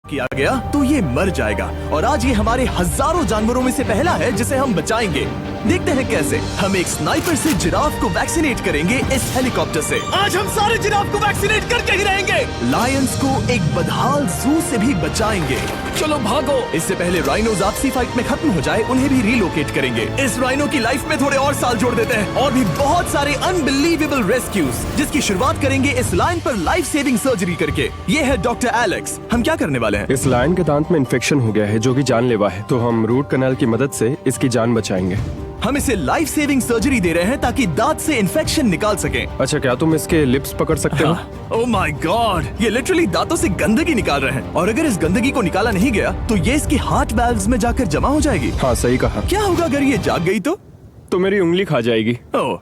किया गया तो ये मर जाएगा और आज ये हमारे हजारों जानवरों में से पहला है जिसे हम बचाएंगे। देखते हैं कैसे। हम एक स्नाइपर से जिराफ को वैक्सीनेट करेंगे इस हेलीकॉप्टर से। आज हम सारे जिराफ को वैक्सीनेट करके ही रहेंगे। लायंस को एक बदहाल जू से भी बचाएंगे। चलो भागो। इससे पहले राइनोज आपसी फाइट में खत्म हो जाए उन्हें भी रिलोकेट करेंगे। इस राइनो की लाइफ में थोड़े और साल जोड़ देते हैं और भी बहुत सारे अनबिलीवेबल रेस्क्यूज जिसकी शुरुआत करेंगे इस लायन पर लाइफ सेविंग सर्जरी करके। ये है डॉक्टर एलेक्स। हम क्या करने वाले हैं? इस लायन के दांत में इन्फेक्शन हो गया है जो कि जानलेवा है, तो हम रूट कैनाल की मदद से इसकी जान बचाएंगे। हम इसे लाइफ सेविंग सर्जरी दे रहे हैं ताकि दांत से इन्फेक्शन निकाल सकें। अच्छा, क्या तुम इसके लिप्स पकड़ सकते हो? ओह माय गॉड, ये लिटरली दांतों से गंदगी निकाल रहे हैं और अगर इस गंदगी को निकाला नहीं गया तो ये इसकी हार्ट वाल्व्स में जाकर जमा हो जाएगी। हाँ, सही कहा। क्या होगा अगर ये जाग गई तो मेरी उंगली खा जाएगी। ओह,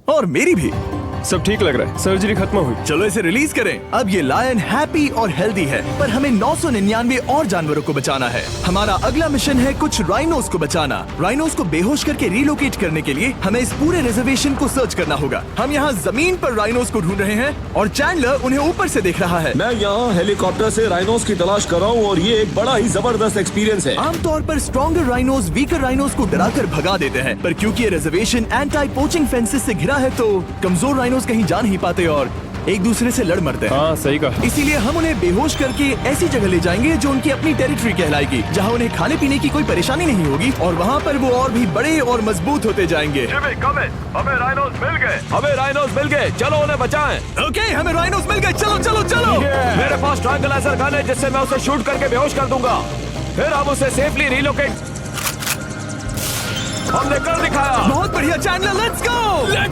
और मेरी भी। सब ठीक लग रहा है, सर्जरी खत्म हुई। चलो इसे रिलीज करें। अब ये लायन हैप्पी और हेल्दी है, पर हमें 999 और जानवरों को बचाना है। हमारा अगला मिशन है कुछ राइनोस को बचाना। राइनोस को बेहोश करके रिलोकेट करने के लिए हमें इस पूरे रिजर्वेशन को सर्च करना होगा। हम यहाँ जमीन पर राइनोस को ढूंढ रहे हैं और चैंडलर उन्हें ऊपर से देख रहा है। मैं यहाँ हेलीकॉप्टर से राइनोस की तलाश कर रहा हूँ और ये एक बड़ा ही जबरदस्त एक्सपीरियंस है। आमतौर पर स्ट्रॉन्गर राइनोस वीकर राइनोस को डराकर भगा देते हैं, पर क्योंकि ये रिजर्वेशन एंटी पोचिंग फेंसेस से घिरा है तो कमजोर राइनोस कहीं जा नहीं पाते और एक दूसरे से लड़ मरते हैं। हाँ, सही कहा। इसीलिए हम उन्हें बेहोश करके ऐसी जगह ले जाएंगे जो उनकी अपनी टेरिटरी कहलाएगी, जहाँ उन्हें खाने पीने की कोई परेशानी नहीं होगी और वहाँ पर वो और भी बड़े और मजबूत होते जाएंगे। हमें राइनोस मिल गए। हमें राइनोस मिल गए, चलो उन्हें बचाएं। ओके, हमें राइनोस मिल गए। चलो चलो चलो। मेरे पास ट्रायंगलाइजर गन है जिससे मैं उसे शूट करके बेहोश कर दूंगा, फिर हम उसे सेफली रिलोकेट। हमने कर दिखाया। बहुत बढ़िया चैंडलर, लेट्स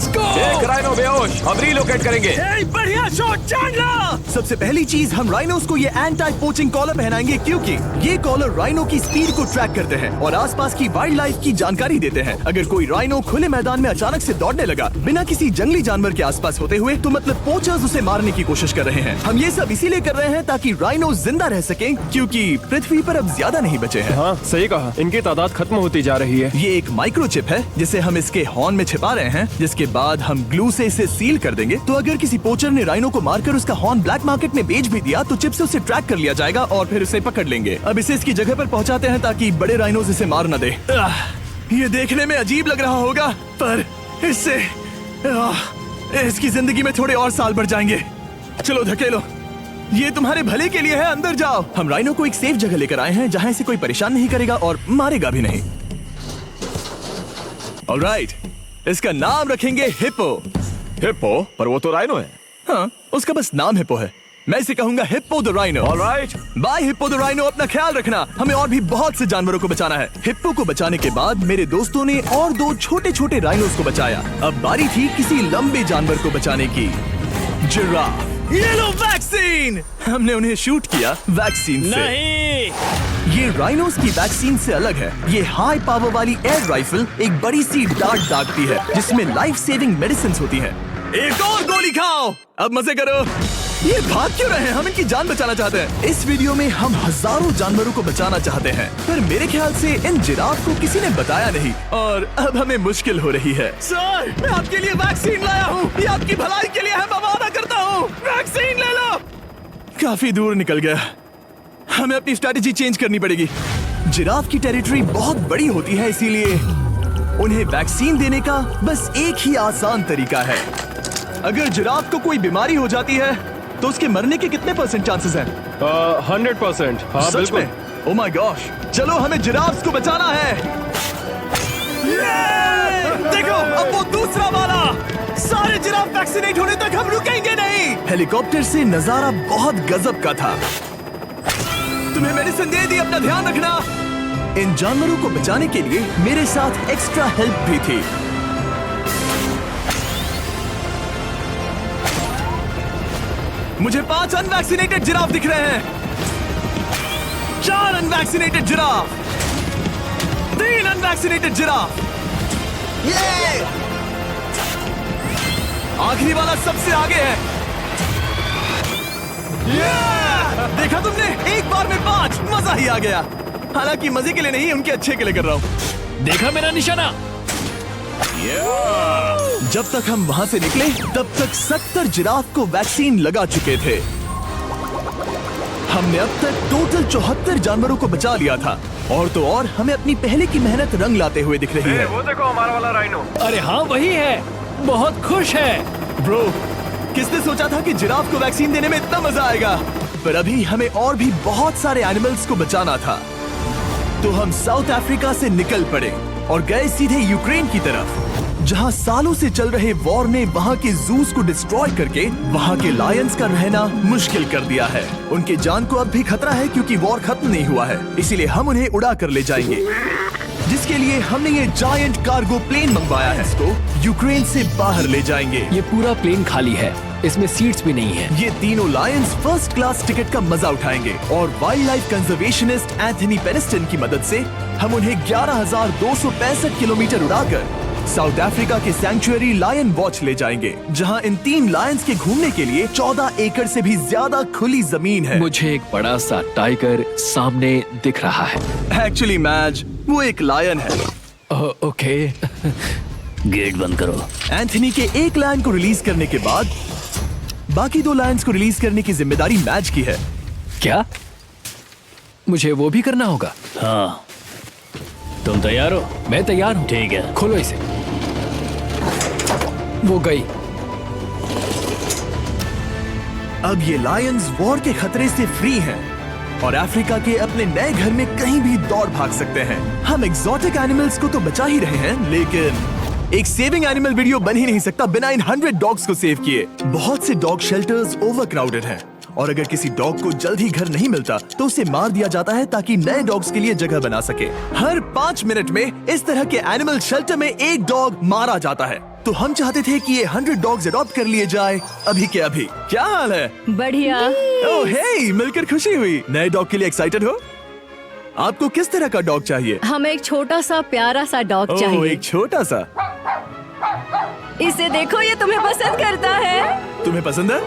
गो। एक राइनो बेहोश, हम रिलोकेट करेंगे। बढ़िया शॉट चैंडलर। सबसे पहली चीज, हम राइनोस को ये एंटी पोचिंग कॉलर पहनाएंगे क्योंकि ये कॉलर राइनो की स्पीड को ट्रैक करते हैं और आसपास की वाइल्ड लाइफ की जानकारी देते हैं। अगर कोई राइनो खुले मैदान में अचानक से दौड़ने लगा बिना किसी जंगली जानवर के आसपास होते हुए तो मतलब पोचर्स उसे मारने की कोशिश कर रहे हैं। हम ये सब इसीलिए कर रहे हैं ताकि राइनो जिंदा रह सके क्योंकि पृथ्वी पर अब ज्यादा नहीं बचे हैं। हाँ, सही कहा। इनकी तादाद खत्म होती जा रही है। ये एक माइक्रोचिप है जिसे हम इसके हॉर्न में छिपा रहे हैं, जिसके बाद हम ग्लू से इसे सील कर देंगे। तो अगर किसी पोचर ने राइनो को मारकर उसका हॉर्न ब्लैक मार्केट में बेच भी दिया तो चिप से उसे ट्रैक कर लिया जाएगा और फिर उसे पकड़ लेंगे। अब इसे इसकी जगह पर पहुंचाते हैं ताकि बड़े राइनोस इसे मार न दे। ये देखने में अजीब लग रहा होगा पर इससे इसकी जिंदगी में थोड़े और साल बढ़ जाएंगे। चलो धकेलो, ये तुम्हारे भले के लिए है, अंदर जाओ। हम राइनो को एक सेफ जगह लेकर आए हैं जहाँ इसे कोई परेशान नहीं करेगा और मारेगा भी नहीं। ऑलराइट, इसका नाम रखेंगे हिप्पो। हिप्पो? पर वो तो राइनो है। हाँ, उसका बस नाम हिप्पो है। मैं इसे कहूंगा hippo the rhino. Alright, bye hippo the rhino. अपना ख्याल रखना, हमें और भी बहुत से जानवरों को बचाना है। हिप्पो को बचाने के बाद मेरे दोस्तों ने और दो छोटे छोटे राइनोस को बचाया। अब बारी थी किसी लंबे जानवर को बचाने की। जिराफ। ये लो वैक्सीन। हमने उन्हें शूट किया वैक्सीन से। नहीं, ये राइनोस की वैक्सीन से अलग है। ये हाई पावर वाली एयर राइफल एक बड़ी सी डार्ट दागती है जिसमें लाइफ सेविंग मेडिसिन होती है। एक और गोली खाओ, अब मजे करो। ये भाग क्यों रहे हैं? हम इनकी जान बचाना चाहते हैं। इस वीडियो में हम हजारों जानवरों को बचाना चाहते हैं, पर मेरे ख्याल से इन जिराफ को किसी ने बताया नहीं और अब हमें मुश्किल हो रही है। सर, मैं आपके लिए वैक्सीन लाया हूँ। ये आपकी भलाई के लिए है, मैं वादा करता हूँ। वैक्सीन ले लो। काफी दूर निकल गया, हमें अपनी स्ट्रैटेजी चेंज करनी पड़ेगी। जिराफ की टेरिटरी बहुत बड़ी होती है, इसीलिए उन्हें वैक्सीन देने का बस एक ही आसान तरीका है। अगर जिराफ को कोई बीमारी हो जाती है तो उसके मरने के कितने % चांसेस हैं? 100%। हाँ, सच बिल्कुल। में? ओह माय गॉश, चलो हमें जिराफ्स को बचाना है। देखो, अब वो दूसरा वाला। सारे जिराफ वैक्सीनेट होने तक हम रुकेंगे नहीं। हेलीकॉप्टर से नजारा बहुत गजब का था। तुम्हें मेडिसिन दे दी, अपना ध्यान रखना। इन जानवरों को बचाने के लिए मेरे साथ एक्स्ट्रा हेल्प भी थी। मुझे 5 अनवैक्सीनेटेड जिराफ दिख रहे हैं। 4 अनवैक्सीनेटेड जिराफ, 3 अनवैक्सीनेटेड जिराफ। ये आखिरी वाला सबसे आगे है। देखा तुमने, एक बार में 5। मजा ही आ गया। हालांकि मजे के लिए नहीं, उनके अच्छे के लिए कर रहा हूँ। देखा मेरा निशाना? जब तक हम वहाँ से निकले तब तक 70 जिराफ को वैक्सीन लगा चुके थे। हमने अब तक टोटल 74 जानवरों को बचा लिया था, और तो और हमें अपनी पहले की मेहनत रंग लाते हुए दिख रही है। वो देखो हमारा वाला राइनो। अरे हाँ वही है, बहुत खुश है। ब्रो, किसने सोचा था कि जिराफ को वैक्सीन देने में इतना मजा आएगा? पर अभी हमें और भी बहुत सारे एनिमल्स को बचाना था, तो हम साउथ अफ्रीका से निकल पड़े और गए सीधे यूक्रेन की तरफ, जहां सालों से चल रहे वॉर ने वहां के जूस को डिस्ट्रॉय करके वहां के लायंस का रहना मुश्किल कर दिया है। उनके जान को अब भी खतरा है क्योंकि वॉर खत्म नहीं हुआ है, इसीलिए हम उन्हें उड़ा कर ले जाएंगे, जिसके लिए हमने ये जायंट कार्गो प्लेन मंगवाया है। इसको यूक्रेन से बाहर ले जाएंगे। ये पूरा प्लेन खाली है, इसमें सीट्स भी नहीं है। ये तीनों लायंस फर्स्ट क्लास टिकट का मजा उठाएंगे और वाइल्ड लाइफ कंजर्वेशनिस्ट एंथनी पेनिस्टन की मदद से हम उन्हें 11,265 किलोमीटर उड़ाकर साउथ अफ्रीका के सैंक्चुअरी लायन वॉच ले जाएंगे, जहां इन 3 लायंस के घूमने के लिए 14 एकड़ से भी ज्यादा खुली जमीन है। मुझे एक बड़ा सा टाइगर सामने दिख रहा है। एक्चुअली मैच, वो एक लायन है। ओके। गेट बंद करो। एंथनी के एक लायन को रिलीज करने के बाद बाकी 2 लायंस को रिलीज करने की जिम्मेदारी मैच की है। क्या मुझे वो भी करना होगा? हाँ, तुम तैयार हो? मैं तैयार हूँ। ठीक है। खोलो इसे। वो गई। अब ये लायंस वॉर के खतरे से फ्री हैं और अफ्रीका के अपने नए घर में कहीं भी दौड़ भाग सकते हैं। हम एक्सोटिक एनिमल्स को तो बचा ही रहे हैं, लेकिन एक सेविंग एनिमल वीडियो बन ही नहीं सकता बिना इन 100 डॉग्स को सेव किए। बहुत से डॉग शेल्टर्स ओवरक्राउडेड हैं और अगर किसी डॉग को जल्द ही घर नहीं मिलता तो उसे मार दिया जाता है ताकि नए डॉग्स के लिए जगह बना सके। हर 5 मिनट में इस तरह के एनिमल शेल्टर में एक डॉग मारा जाता है। तो हम चाहते थे कि ये 100 डॉग्स अडॉप्ट कर लिए जाए अभी के अभी। क्या हाल है? बढ़िया। ओह हे, मिलकर खुशी हुई। नए डॉग के लिए एक्साइटेड हो? आपको किस तरह का डॉग चाहिए? हमें एक छोटा सा प्यारा सा डॉग ओह, चाहिए। एक छोटा सा। इसे देखो, ये तुम्हें पसंद करता है। तुम्हें पसंद है?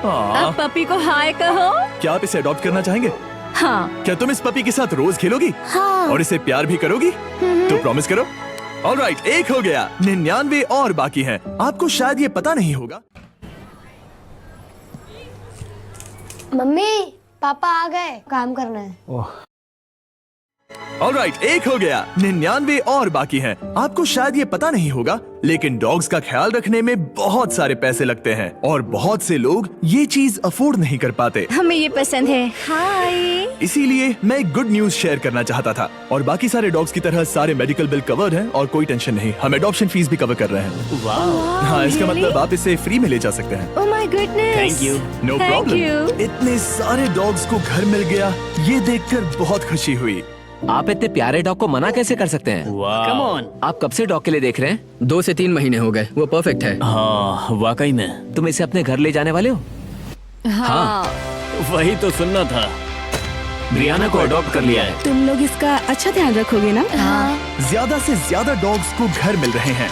अब पपी को हाय कहो। क्या आप इसे अडॉप्ट करना चाहेंगे? हाँ। क्या तुम इस पपी के साथ रोज खेलोगी? हाँ। और इसे प्यार भी करोगी? तो प्रॉमिस करो। ऑलराइट, एक हो गया, 99 और बाकी हैं। आपको शायद ये पता नहीं होगा। मम्मी पापा आ गए, काम करना है। ऑलराइट, एक हो गया, 99 और बाकी हैं। आपको शायद ये पता नहीं होगा, लेकिन डॉग्स का ख्याल रखने में बहुत सारे पैसे लगते हैं और बहुत से लोग ये चीज अफोर्ड नहीं कर पाते। हमें ये पसंद है। हाय। इसीलिए मैं एक गुड न्यूज शेयर करना चाहता था। और बाकी सारे डॉग्स की तरह सारे मेडिकल बिल कवर्ड हैं और कोई टेंशन नहीं। हम एडॉप्शन फीस भी कवर कर रहे हैं। हाँ, इसका मतलब आप इसे फ्री में ले जा सकते हैं। Oh my goodness. Thank you. No Thank problem. you. इतने सारे डॉग्स को घर मिल गया, ये देखकर बहुत खुशी हुई। आप इतने प्यारे डॉग को मना कैसे कर सकते हैं? Come on. आप कब से डॉग के लिए देख रहे हैं? 2 से 3 महीने हो गए, वो परफेक्ट है। हाँ, वाकई में। तुम इसे अपने घर ले जाने वाले हो? हाँ। वही तो सुनना था। ब्रियाना को अडॉप्ट कर लिया है। तुम लोग इसका अच्छा ध्यान रखोगे ना? हाँ। ज्यादा से ज्यादा डॉग्स को घर मिल रहे हैं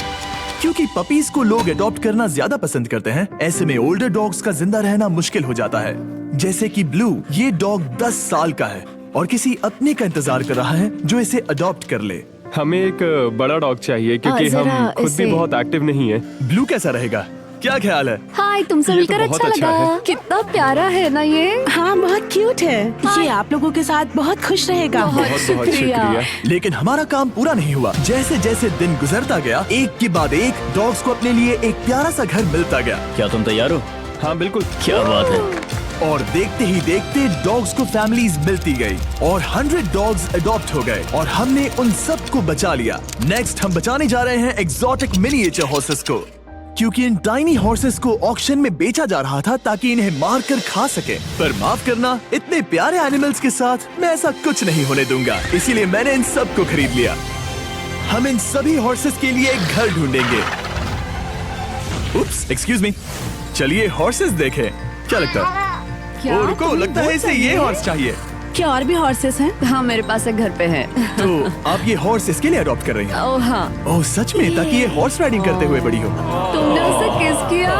क्योंकि पपीज को लोग अडॉप्ट करना ज्यादा पसंद करते हैं। ऐसे में ओल्डर डॉग्स का जिंदा रहना मुश्किल हो जाता है। जैसे कि ब्लू, ये डॉग 10 साल का है और किसी अपने का इंतजार कर रहा है जो इसे अडॉप्ट कर ले। हमें एक बड़ा डॉग चाहिए क्योंकि जरा हम खुद भी इसे- बहुत एक्टिव नहीं है। ब्लू कैसा रहेगा? क्या ख्याल है? हाय, तुमसे ये तो मिलकर बहुत अच्छा अच्छा लगा। है। कितना प्यारा है ना ये। हाँ, बहुत क्यूट है। ये आप लोगों के साथ बहुत खुश रहेगा। बहुत बहुत शुक्रिया। लेकिन हमारा काम पूरा नहीं हुआ। जैसे जैसे दिन गुजरता गया, एक के बाद एक डॉग्स को अपने लिए एक प्यारा सा घर मिलता गया। क्या तुम तैयार हो? हाँ बिल्कुल। क्या बात है। और देखते ही देखते डॉग्स को फैमिलीज मिलती गई और 100 डॉग्स अडॉप्ट हो गए और हमने उन सब को बचा लिया। नेक्स्ट हम बचाने जा रहे हैं एक्सोटिक मिनिएचर हॉर्सेस को, क्योंकि इन टाइनी हॉर्सेस को ऑक्शन में बेचा जा रहा था ताकि इन्हें मारकर खा सके। पर माफ करना, इतने प्यारे एनिमल्स के साथ मैं ऐसा कुछ नहीं होने दूंगा, इसीलिए मैंने इन सब को खरीद लिया। हम इन सभी हॉर्सेस के लिए एक घर ढूंढेंगे। उप्स, एक्सक्यूज मी। चलिए हॉर्सेस देखें। क्या लगता है? क्या? ओ रुको, लगता है इसे ये हॉर्स चाहिए। क्या और भी हॉर्सेस हैं? हाँ, मेरे पास एक घर पे है। तो आप ये हॉर्स इसके लिए अडॉप्ट कर रही हैं? ओह हाँ। ओह सच में? ताकि ये हॉर्स राइडिंग करते हुए बड़ी हो। तुमने उसे किस किया?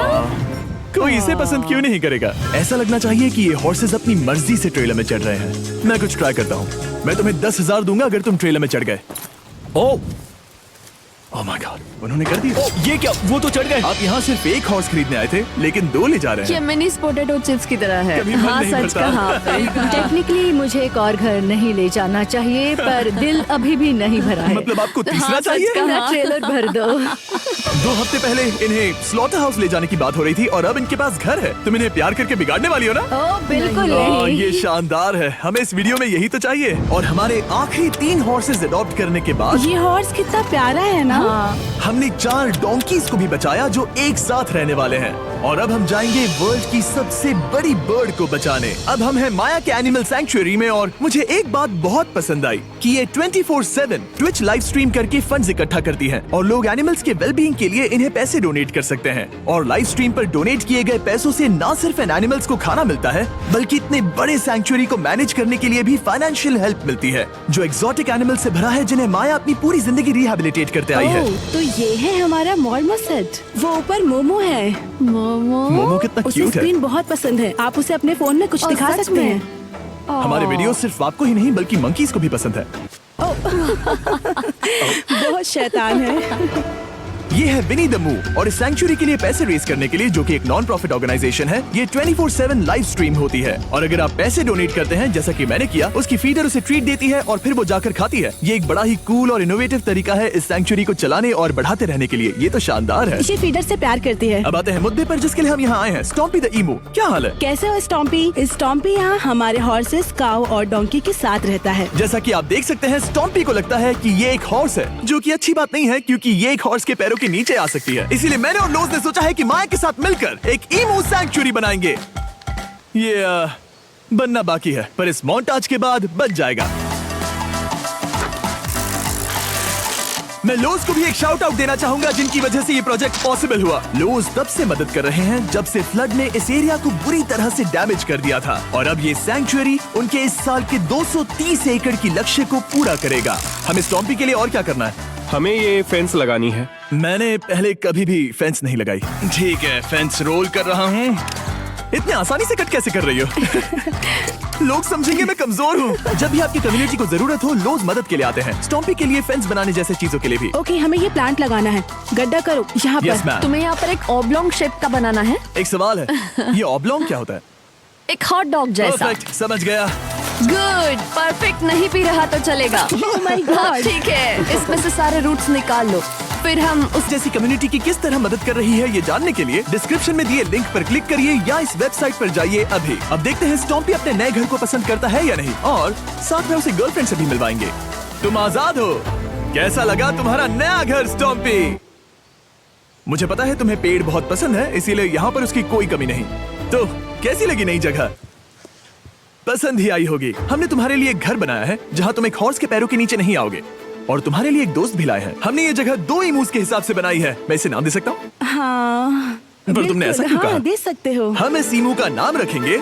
कोई इसे पसंद क्यों नहीं करेगा? ऐसा लगना चाहिए कि ये हॉर्सेस अपनी मर्जी से ट्रेलर में चढ़ रहे हैं। मैं कुछ ट्राई करता हूँ। मैं तुम्हें 10,000 दूंगा अगर तुम ट्रेलर में चढ़ गए। ओह, ओह माय गॉड, उन्होंने कर दिया। ये क्या, वो तो चढ़ गए। आप यहाँ सिर्फ एक हॉर्स खरीदने आए थे, लेकिन 2 ले जा रहे ये हैं। मिनी पोटैटो चिप्स की तरह है। कभी मन हाँ, नहीं सच भरता। कहा आपने। टेक्निकली मुझे एक और घर नहीं ले जाना चाहिए, पर दिल अभी भी नहीं भरा है। मतलब आपको तीसरा हाँ, सच चाहिए? कहा। मेरा ट्रेलर भर दो। 2 हफ्ते पहले इन्हें स्लॉटर हाउस ले जाने की बात हो रही थी और अब इनके पास घर है। तुम इन्हें प्यार करके बिगाड़ने वाली हो ना? ओ बिल्कुल ओह, नहीं। ये शानदार है। हमें इस वीडियो में यही तो चाहिए। और हमारे आखिरी 3 हॉर्सेस अडॉप्ट करने के बाद ये हॉर्स कितना प्यारा है ना। हमने 4 डोंकीज को भी बचाया जो एक साथ रहने वाले हैं। और अब हम जाएंगे वर्ल्ड की सबसे बड़ी बर्ड को बचाने। अब हम हैं माया के एनिमल सैंक्चुअरी में और मुझे एक बात बहुत पसंद आई कि ये 24/7 ट्विच लाइव स्ट्रीम करके फंड्स इकट्ठा करती है और लोग एनिमल्स के वेलबींग के लिए इन्हें पैसे डोनेट कर सकते हैं। और लाइव स्ट्रीम पर डोनेट किए गए पैसों से न सिर्फ इन एनिमल्स को खाना मिलता है, बल्कि इतने बड़े सैंक्चुअरी को मैनेज करने के लिए भी फाइनेंशियल हेल्प मिलती है, जो एक्सोटिक एनिमल से भरा है जिन्हें माया अपनी पूरी जिंदगी रिहेबिलिटेट करते आई है। ओह, तो ये है हमारा मॉर्मोसेट। वो ऊपर मोमो है। मोमो कितना उसे क्यूट है। स्क्रीन बहुत पसंद है। आप उसे अपने फोन में कुछ और दिखा सच सकते में? हैं। हमारे वीडियो सिर्फ आपको ही नहीं बल्कि मंकीज को भी पसंद है। बहुत शैतान है। ये है विनी द मू और इस सैंक्चुअरी के लिए पैसे रेज करने के लिए, जो कि एक नॉन प्रॉफिट ऑर्गेनाइजेशन है, ये 24/7 लाइव स्ट्रीम होती है। और अगर आप पैसे डोनेट करते हैं जैसा कि मैंने किया, उसकी फीडर उसे ट्रीट देती है और फिर वो जाकर खाती है। ये एक बड़ा ही कूल और इनोवेटिव तरीका है इस सैंक्चुअरी को चलाने और बढ़ाते रहने के लिए। ये तो शानदार है। ये फीडर से प्यार करती है। अब आते हैं मुद्दे पर जिसके लिए हम यहाँ आए हैं, स्टॉम्पी द ईमू। क्या हाल है? कैसे हो स्टॉम्पी? स्टॉम्पी यहाँ हमारे हॉर्सेस, काऊ और डोंकी के साथ रहता है। जैसा कि आप देख सकते हैं, स्टॉम्पी को लगता है कि ये एक हॉर्स है, जो कि अच्छी बात नहीं है क्योंकि ये एक हॉर्स के पैरों के नीचे आ सकती है। इसीलिए मैंने और लोज ने सोचा है कि माया के साथ मिलकर एक ईमू सैंक्चुअरी बनाएंगे। ये बनना बाकी है, पर इस मोंटाज के बाद बन जाएगा। मैं लोज को भी एक शाउट आउट देना चाहूंगा, जिनकी वजह से ये प्रोजेक्ट पॉसिबल हुआ। लोज तब से मदद कर रहे हैं जब से फ्लड ने इस एरिया को बुरी तरह से डैमेज कर दिया था, और अब ये सैंक्चुअरी उनके इस साल के 230 एकड़ की लक्ष्य को पूरा करेगा। हमें स्टॉम्पी के लिए और क्या करना है? हमें ये फेंस लगानी है। मैंने पहले कभी भी फेंस नहीं लगाई। ठीक है, फेंस रोल कर रहा हूँ। इतने आसानी से कट कैसे कर रही हो? लोग समझेंगे मैं कमजोर हूँ। जब भी आपकी कम्युनिटी को जरूरत हो, लोग मदद के लिए आते हैं, स्टॉम्पी के लिए, फेंस बनाने जैसे चीजों के लिए भी। ओके, हमें ये प्लांट लगाना है। गड्ढा करो यहाँ यस पर। मैम। तुम्हें यहाँ पर एक ऑब्लोंग शेप का बनाना है, एक सवाल है, ये ऑब्लोंग क्या होता है? एक हॉट डॉग जैसा। परफेक्ट, समझ गया। गुड, परफेक्ट नहीं पी रहा तो चलेगा। Oh my God. ठीक है, इसमें से सारे रूट्स निकाल लो। फिर हम उस जैसी कम्युनिटी की किस तरह मदद कर रही है, ये जानने के लिए डिस्क्रिप्शन में दिए लिंक पर क्लिक करिए या इस वेबसाइट पर जाइए अभी। अब देखते हैं स्टॉम्पी अपने नए घर को पसंद करता है या नहीं, और साथ में उसे गर्लफ्रेंड से भी मिलवाएंगे। तुम आजाद हो। कैसा लगा तुम्हारा नया घर स्टॉम्पी? मुझे पता है तुम्हें पेड़ बहुत पसंद है, इसीलिए यहाँ पर उसकी कोई कमी नहीं। तो कैसी लगी नई जगह? पसंद ही आई होगी। हमने तुम्हारे लिए एक घर बनाया है जहाँ तुम एक हॉर्स के पैरों के नीचे नहीं आओगे, और तुम्हारे लिए एक दोस्त भी लाए हैं। हमने ये जगह 2 ईमूस के हिसाब से बनाई है। मैं इसे नाम दे सकता हूँ? हाँ, पर तुमने ऐसा क्यों हाँ, कहा? दे सकते हो। हम इस ईमू का नाम रखेंगे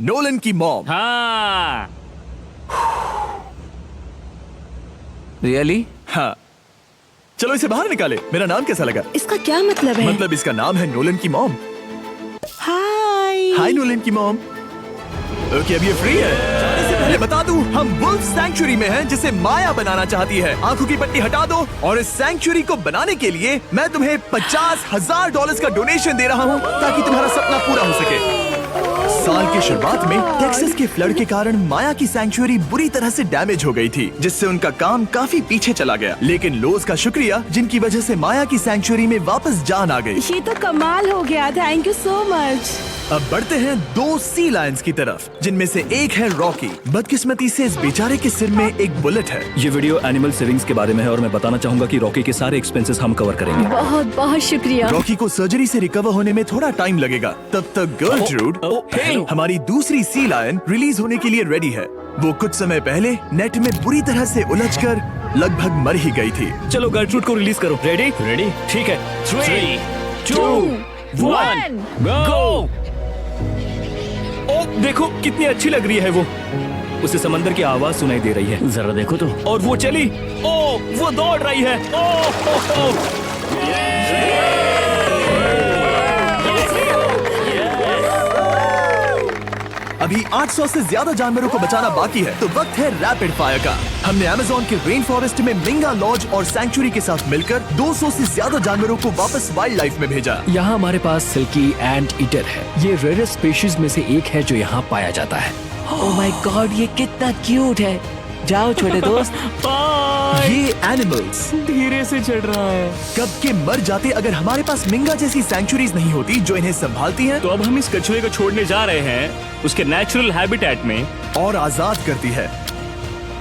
नोलन की मॉम। हाँ, रियली? हाँ, चलो इसे बाहर निकाले। मेरा नाम कैसा लगा? इसका क्या मतलब है? मतलब इसका नाम है नोलन की मॉम। हाय। हाय नोलन की मॉम। ओके, अब ये फ्री है। जाने से पहले बता दूं, हम वुल्फ सैंक्चुअरी में हैं, जिसे माया बनाना चाहती है। आंखों की पट्टी हटा दो, और इस सैंक्चुअरी को बनाने के लिए मैं तुम्हें $50,000 का डोनेशन दे रहा हूं, ताकि तुम्हारा सपना पूरा हो सके। साल की शुरुआत में टेक्सास के फ्लड के कारण माया की सैंक्चुअरी बुरी तरह से डैमेज हो गई थी, जिससे उनका काम काफी पीछे चला गया। लेकिन लोज का शुक्रिया, जिनकी वजह से माया की सैंक्चुअरी में वापस जान आ गई। ये तो कमाल हो गया। Thank you so much. अब बढ़ते हैं 2 सी लायंस की तरफ, जिनमें से एक है रॉकी। बदकिस्मती से इस बेचारे के सिर में एक बुलेट है। ये वीडियो एनिमल सेविंग्स के बारे में है और मैं बताना चाहूंगा कि रॉकी के सारे एक्सपेंसेस हम कवर करेंगे। बहुत बहुत शुक्रिया। रॉकी को सर्जरी से रिकवर होने में थोड़ा टाइम लगेगा। तब तक गर्लट्रूड, हमारी दूसरी सी लायन, रिलीज होने के लिए रेडी है। वो कुछ समय पहले नेट में बुरी तरह से उलझकर लगभग मर ही गई थी। चलो गर्लट्रूड को रिलीज करो। रेडी? रेडी, ठीक है। 3, 2, 1, गो। ओ, देखो कितनी अच्छी लग रही है वो। उसे समंदर की आवाज सुनाई दे रही है। जरा देखो तो। और वो चली। ओ, वो दौड़ रही है। ओ, अब अभी 800 से ज्यादा जानवरों को बचाना बाकी है, तो वक्त है रैपिड फायर का। हमने अमेज़न के रेन फॉरेस्ट में मिंगा लॉज और सैंक्चुरी के साथ मिलकर 200 से ज्यादा जानवरों को वापस वाइल्ड लाइफ में भेजा। यहाँ हमारे पास सिल्की एंट ईटर है। ये रेयरेस्ट स्पीशीज में से एक है जो यहाँ पाया जाता है। ओह माय गॉड, ये कितना क्यूट है। जाओ छोटे दोस्त। ये एनिमल्स धीरे से चढ़ रहा है। कब के मर जाते अगर हमारे पास मिंगा जैसी सैंक्चुरीज नहीं होती जो इन्हें संभालती हैं तो अब हम इस कछुए को छोड़ने जा रहे हैं उसके नेचुरल हैबिटेट में और आजाद करती है।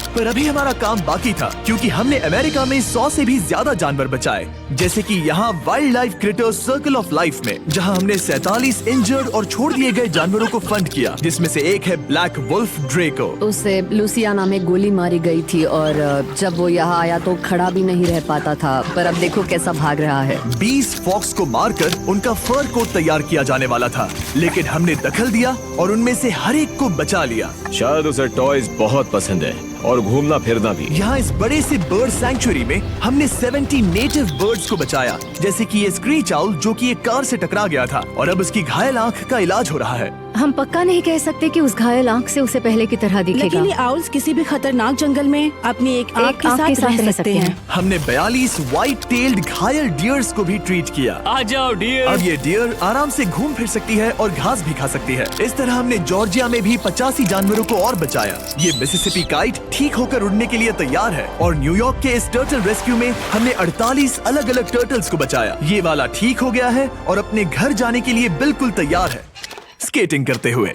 पर अभी हमारा काम बाकी था, क्योंकि हमने अमेरिका में 100 से भी ज्यादा जानवर बचाए, जैसे कि यहाँ wild life creators circle of life में, जहाँ हमने 47 इंजर्ड और छोड़ दिए गए जानवरों को फंड किया, जिसमें से एक है ब्लैक वुल्फ ड्रेको। उसे लुसियाना में गोली मारी गई थी और जब वो यहाँ आया तो खड़ा भी नहीं रह पाता था, पर अब देखो कैसा भाग रहा है। 20 फॉक्स को मारकर उनका फर कोट तैयार किया जाने वाला था, लेकिन हमने दखल दिया और उनमें से हर एक को बचा लिया। शायद उसे टॉयज बहुत पसंद है और घूमना फिरना भी। यहाँ इस बड़े से बर्ड सैंक्चुरी में हमने 70 नेटिव बर्ड्स को बचाया, जैसे कि ये स्क्रीच आउल जो कि एक कार से टकरा गया था और अब उसकी घायल आंख का इलाज हो रहा है। हम पक्का नहीं कह सकते कि उस घायल आंख से उसे पहले की तरह दिखेगा। लेकिन ये आउल्स किसी भी खतरनाक जंगल में अपनी एक आंख के साथ रह सकते हैं। हमने 42 व्हाइट टेल्ड घायल डियर्स को भी ट्रीट किया। आ जाओ डियर। अब ये डियर आराम से घूम फिर सकती है और घास भी खा सकती है। इस तरह हमने जॉर्जिया में भी 85 जानवरों को और बचाया। ये मिसिसिपी काइट ठीक होकर उड़ने के लिए तैयार है और न्यूयॉर्क के इस टर्टल रेस्क्यू में हमने 48 अलग अलग टर्टल्स को बचाया। ये वाला ठीक हो गया है और अपने घर जाने के लिए बिल्कुल तैयार है स्केटिंग करते हुए।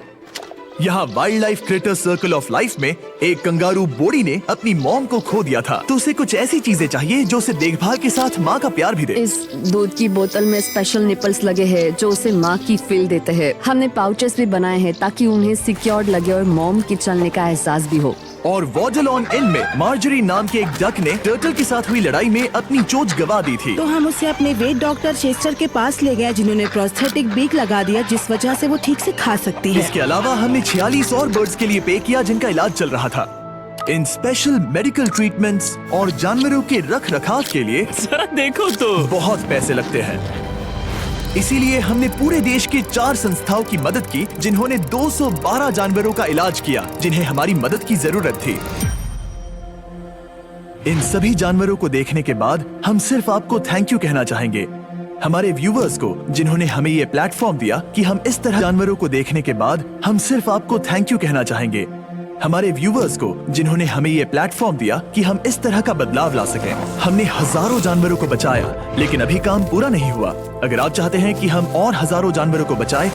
यहाँ wild life creator circle of life में एक कंगारू बोडी ने अपनी मॉम को खो दिया था, तो उसे कुछ ऐसी चीजें चाहिए जो उसे देखभाल के साथ माँ का प्यार भी दे। इस दूध की बोतल में स्पेशल निपल्स लगे हैं जो उसे माँ की फील देते हैं। हमने पाउचेस भी बनाए हैं ताकि उन्हें सिक्योर्ड लगे और मॉम के चलने का एहसास भी हो। और वॉडलॉन इन में मार्जरी नाम के एक डक ने टर्टल के साथ हुई लड़ाई में अपनी चोंच गवा दी थी, तो हम उसे अपने वेट डॉक्टर चेस्टर के पास ले गए, जिन्होंने प्रोस्थेटिक बीक लगा दिया, जिस वजह से वो ठीक से खा सकती है। इसके अलावा हमने 46 और बर्ड्स के लिए पे किया जिनका इलाज चल रहा था। इन स्पेशल मेडिकल ट्रीटमेंट्स और जानवरों के रख रखाव के लिए जरा देखो तो बहुत पैसे लगते हैं। इसीलिए हमने पूरे देश के 4 संस्थाओं की मदद की जिन्होंने 212 जानवरों का इलाज किया जिन्हें हमारी मदद की जरूरत थी। इन सभी जानवरों को देखने के बाद हम सिर्फ आपको थैंक यू कहना चाहेंगे, हमारे व्यूवर्स को जिन्होंने हमें ये प्लेटफॉर्म दिया कि हम इस तरह जानवरों को देखने के बाद हम सिर्फ आपको थैंक यू कहना चाहेंगे, हमारे व्यूवर्स को जिन्होंने हमें ये प्लेटफॉर्म दिया कि हम इस तरह का बदलाव ला सकें। हमने हजारों जानवरों को बचाया, लेकिन अभी काम पूरा नहीं हुआ। अगर आप चाहते हैं कि हम और हजारों जानवरों को बचाएं